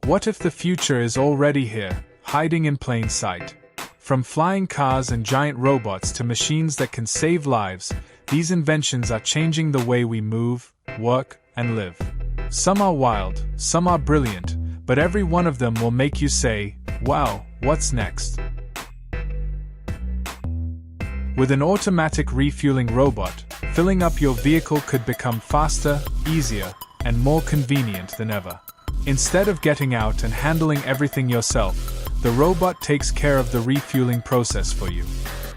What if the future is already here, hiding in plain sight? From flying cars and giant robots to machines that can save lives, these inventions are changing the way we move, work, and live. Some are wild, some are brilliant, but every one of them will make you say, "Wow, what's next?" With an automatic refueling robot, filling up your vehicle could become faster, easier, and more convenient than ever. Instead of getting out and handling everything yourself, the robot takes care of the refueling process for you.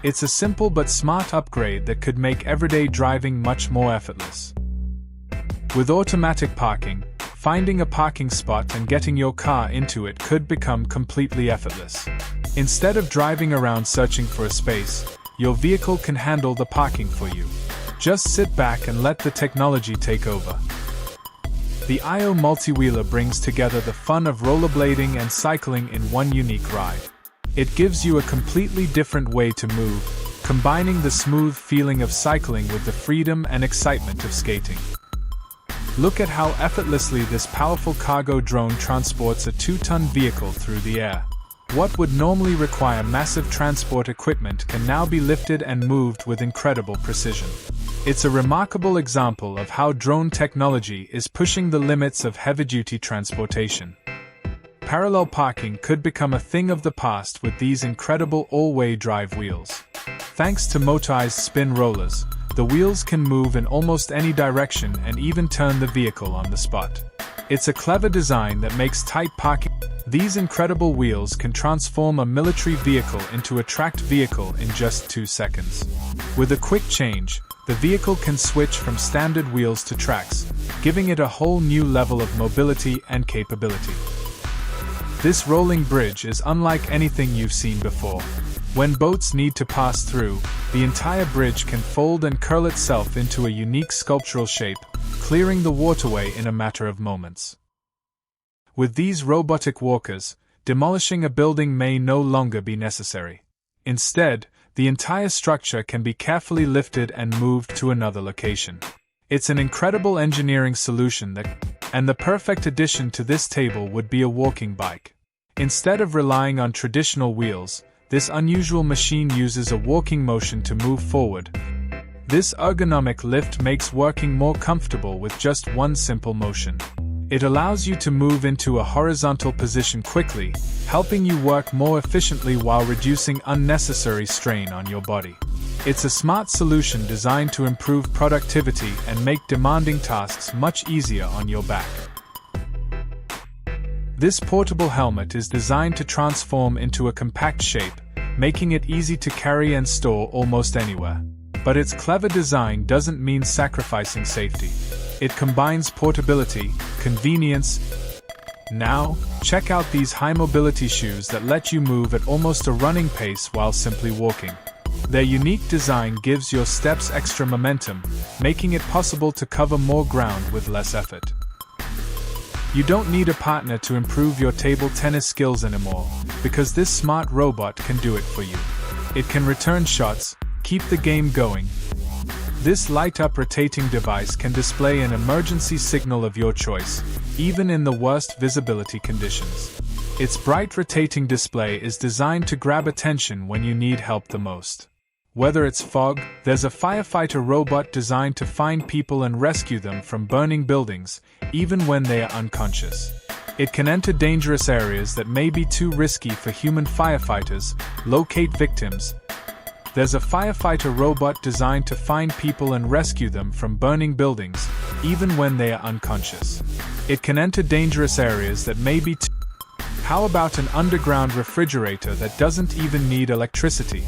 It's a simple but smart upgrade that could make everyday driving much more effortless. With automatic parking, finding a parking spot and getting your car into it could become completely effortless. Instead of driving around searching for a space, your vehicle can handle the parking for you. Just sit back and let the technology take over. The IO Multi-Wheeler brings together the fun of rollerblading and cycling in one unique ride. It gives you a completely different way to move, combining the smooth feeling of cycling with the freedom and excitement of skating. Look at how effortlessly this powerful cargo drone transports a 2-ton vehicle through the air. What would normally require massive transport equipment can now be lifted and moved with incredible precision. It's a remarkable example of how drone technology is pushing the limits of heavy-duty transportation. Parallel parking could become a thing of the past with these incredible all-wheel drive wheels. Thanks to motorized spin rollers, the wheels can move in almost any direction and even turn the vehicle on the spot. It's a clever design that makes tight parking. These incredible wheels can transform a military vehicle into a tracked vehicle in just 2 seconds. With a quick change, the vehicle can switch from standard wheels to tracks, giving it a whole new level of mobility and capability. This rolling bridge is unlike anything you've seen before. When boats need to pass through, the entire bridge can fold and curl itself into a unique sculptural shape, clearing the waterway in a matter of moments. With these robotic walkers, demolishing a building may no longer be necessary. Instead, the entire structure can be carefully lifted and moved to another location. It's an incredible engineering solution and the perfect addition to this table would be a walking bike. Instead of relying on traditional wheels, this unusual machine uses a walking motion to move forward. This ergonomic lift makes working more comfortable with just one simple motion. It allows you to move into a horizontal position quickly, helping you work more efficiently while reducing unnecessary strain on your body. It's a smart solution designed to improve productivity and make demanding tasks much easier on your back. This portable helmet is designed to transform into a compact shape, making it easy to carry and store almost anywhere. But its clever design doesn't mean sacrificing safety. It combines portability, convenience. Now, check out these high-mobility shoes that let you move at almost a running pace while simply walking. Their unique design gives your steps extra momentum, making it possible to cover more ground with less effort. You don't need a partner to improve your table tennis skills anymore, because this smart robot can do it for you. It can return shots, keep the game going. This light-up rotating device can display an emergency signal of your choice, even in the worst visibility conditions. Its bright rotating display is designed to grab attention when you need help the most. Whether it's fog, there's a firefighter robot designed to find people and rescue them from burning buildings, even when they are unconscious. It can enter dangerous areas that may be too risky for human firefighters, locate victims. There's a firefighter robot designed to find people and rescue them from burning buildings, even when they are unconscious. It can enter dangerous areas that may be too... How about an underground refrigerator that doesn't even need electricity?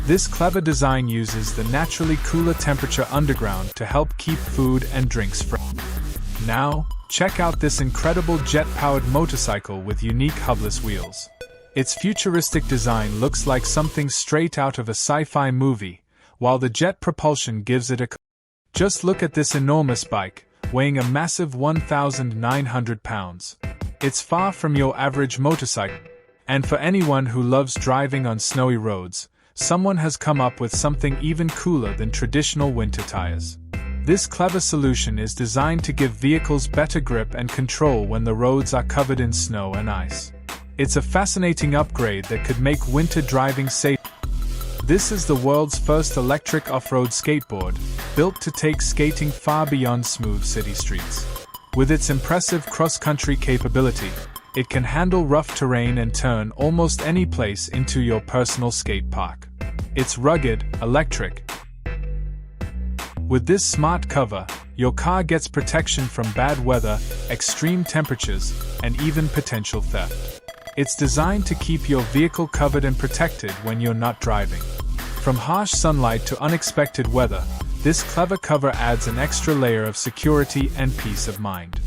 This clever design uses the naturally cooler temperature underground to help keep food and drinks fresh. Now, check out this incredible jet-powered motorcycle with unique hubless wheels. Its futuristic design looks like something straight out of a sci-fi movie, while the jet propulsion gives it a... Just look at this enormous bike, weighing a massive 1,900 pounds. It's far from your average motorcycle. And for anyone who loves driving on snowy roads, someone has come up with something even cooler than traditional winter tires. This clever solution is designed to give vehicles better grip and control when the roads are covered in snow and ice. It's a fascinating upgrade that could make winter driving safe. This is the world's first electric off-road skateboard, built to take skating far beyond smooth city streets. With its impressive cross-country capability, it can handle rough terrain and turn almost any place into your personal skate park. It's rugged, electric. With this smart cover, your car gets protection from bad weather, extreme temperatures, and even potential theft. It's designed to keep your vehicle covered and protected when you're not driving. From harsh sunlight to unexpected weather, this clever cover adds an extra layer of security and peace of mind.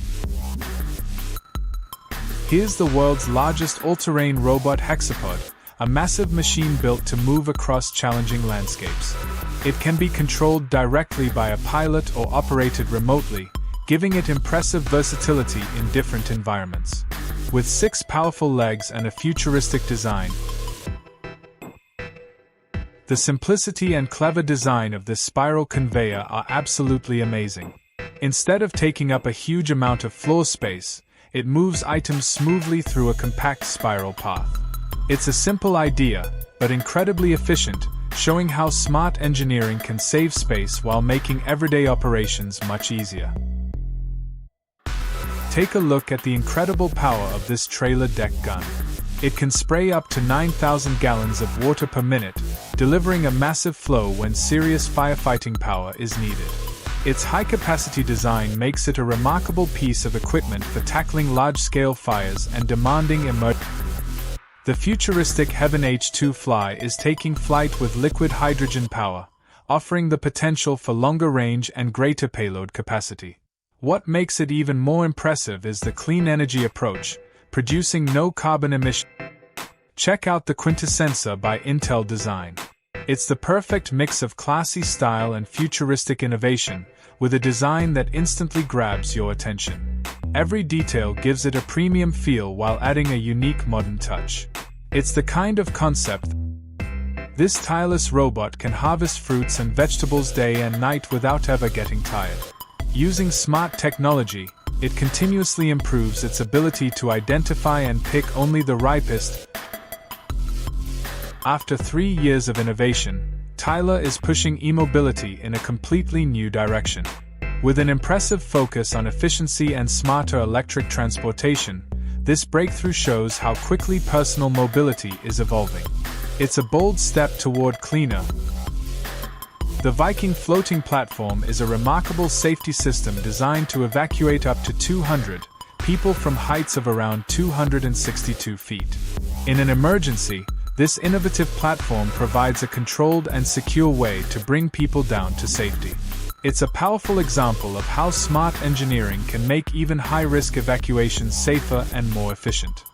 Here's the world's largest all-terrain robot hexapod, a massive machine built to move across challenging landscapes. It can be controlled directly by a pilot or operated remotely, giving it impressive versatility in different environments. With 6 powerful legs and a futuristic design, the simplicity and clever design of this spiral conveyor are absolutely amazing. Instead of taking up a huge amount of floor space, it moves items smoothly through a compact spiral path. It's a simple idea, but incredibly efficient, showing how smart engineering can save space while making everyday operations much easier. Take a look at the incredible power of this trailer deck gun. It can spray up to 9,000 gallons of water per minute, delivering a massive flow when serious firefighting power is needed. Its high-capacity design makes it a remarkable piece of equipment for tackling large-scale fires and demanding emergency. The futuristic AeroHT Fly is taking flight with liquid hydrogen power, offering the potential for longer range and greater payload capacity. What makes it even more impressive is the clean energy approach, producing no carbon emissions. Check out the Quintessence by Intel design. It's the perfect mix of classy style and futuristic innovation, with a design that instantly grabs your attention. Every detail gives it a premium feel while adding a unique modern touch. It's the kind of concept. This tireless robot can harvest fruits and vegetables day and night without ever getting tired. Using smart technology, it continuously improves its ability to identify and pick only the ripest. After 3 years of innovation, Tyler is pushing e-mobility in a completely new direction. With an impressive focus on efficiency and smarter electric transportation, this breakthrough shows how quickly personal mobility is evolving. It's a bold step toward cleaner. The Viking floating platform is a remarkable safety system designed to evacuate up to 200 people from heights of around 262 feet. In an emergency, this innovative platform provides a controlled and secure way to bring people down to safety. It's a powerful example of how smart engineering can make even high-risk evacuations safer and more efficient.